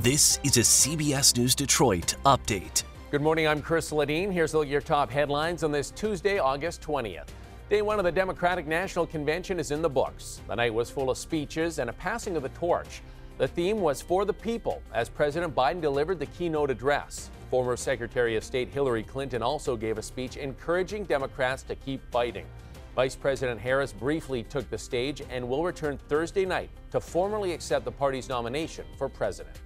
This is a CBS News Detroit update. Good morning, I'm Chris Ledeen. Here's a look at your top headlines on this Tuesday, August 20th. Day one of the Democratic National Convention is in the books. The night was full of speeches and a passing of the torch. The theme was for the people as President Biden delivered the keynote address. Former Secretary of State Hillary Clinton also gave a speech encouraging Democrats to keep fighting. Vice President Harris briefly took the stage and will return Thursday night to formally accept the party's nomination for president.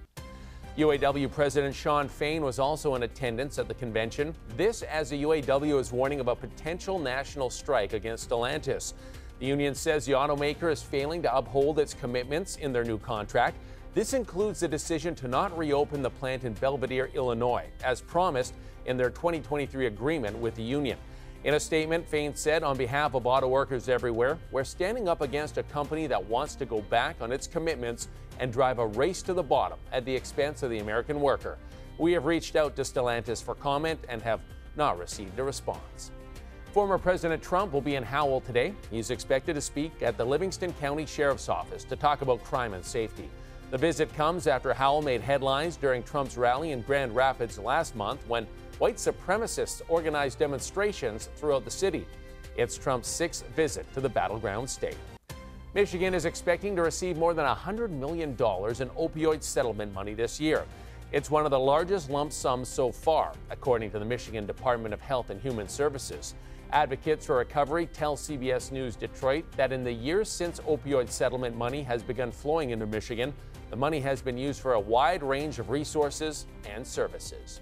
UAW President Shawn Fain was also in attendance at the convention. This as the UAW is warning of a potential national strike against Stellantis. The union says the automaker is failing to uphold its commitments in their new contract. This includes the decision to not reopen the plant in Belvidere, Illinois, as promised in their 2023 agreement with the union. In a statement, Fain said, on behalf of auto workers everywhere, we're standing up against a company that wants to go back on its commitments and drive a race to the bottom at the expense of the American worker. We have reached out to Stellantis for comment and have not received a response. Former President Trump will be in Howell today. He's expected to speak at the Livingston County Sheriff's Office to talk about crime and safety. The visit comes after Howell made headlines during Trump's rally in Grand Rapids last month when white supremacists organized demonstrations throughout the city. It's Trump's sixth visit to the battleground state. Michigan is expecting to receive more than $100 million in opioid settlement money this year. It's one of the largest lump sums so far, according to the Michigan Department of Health and Human Services. Advocates for recovery tell CBS News Detroit that in the years since opioid settlement money has begun flowing into Michigan, the money has been used for a wide range of resources and services.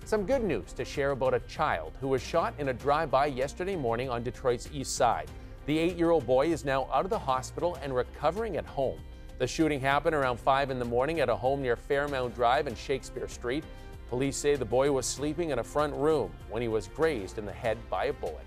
Some good news to share about a child who was shot in a drive-by yesterday morning on Detroit's east side. The 8-year-old boy is now out of the hospital and recovering at home. The shooting happened around 5 in the morning at a home near Fairmount Drive and Shakespeare Street. Police say the boy was sleeping in a front room when he was grazed in the head by a bullet.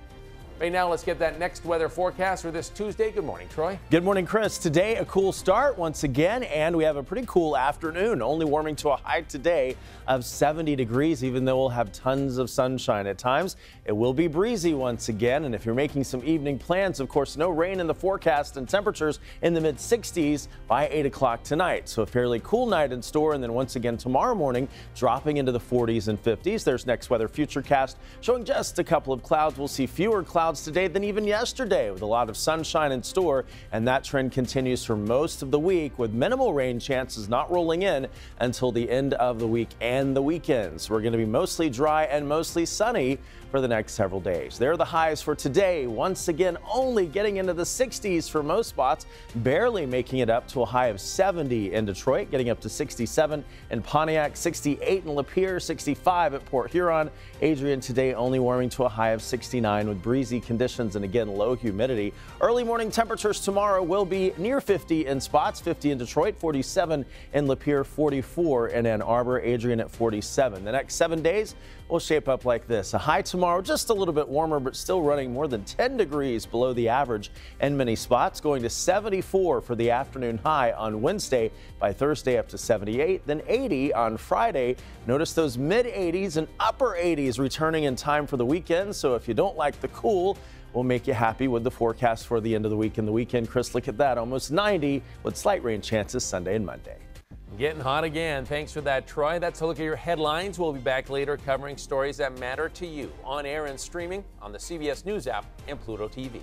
Right now, let's get that next weather forecast for this Tuesday. Good morning, Troy. Good morning, Chris. Today, a cool start once again, and we have a pretty cool afternoon, only warming to a high today of 70 degrees, even though we'll have tons of sunshine at times. It will be breezy once again, and if you're making some evening plans, of course, no rain in the forecast and temperatures in the mid-60s by 8 o'clock tonight. So a fairly cool night in store, and then once again tomorrow morning, dropping into the 40s and 50s. There's next weather futurecast showing just a couple of clouds. We'll see fewer clouds today than even yesterday, with a lot of sunshine in store, and that trend continues for most of the week, with minimal rain chances not rolling in until the end of the week and the weekends. We're going to be mostly dry and mostly sunny for the next several days. There are the highs for today. Once again, only getting into the 60s for most spots, barely making it up to a high of 70 in Detroit, getting up to 67 in Pontiac, 68 in Lapeer, 65 at Port Huron. Adrian today only warming to a high of 69 with breezy conditions and again low humidity. Early morning temperatures tomorrow will be near 50 in spots, 50 in Detroit, 47 in Lapeer, 44 in Ann Arbor, Adrian at 47. The next 7 days will shape up like this. A high tomorrow, just a little bit warmer, but still running more than 10 degrees below the average in many spots, going to 74 for the afternoon high on Wednesday. By Thursday up to 78, then 80 on Friday. Notice those mid 80s and upper 80s returning in time for the weekend. So if you don't like the cool, we'll make you happy with the forecast for the end of the week and the weekend. Chris, look at that, almost 90 with slight rain chances Sunday and Monday. Getting hot again. Thanks for that, Troy. That's a look at your headlines. We'll be back later covering stories that matter to you on air and streaming on the CBS News app and Pluto TV.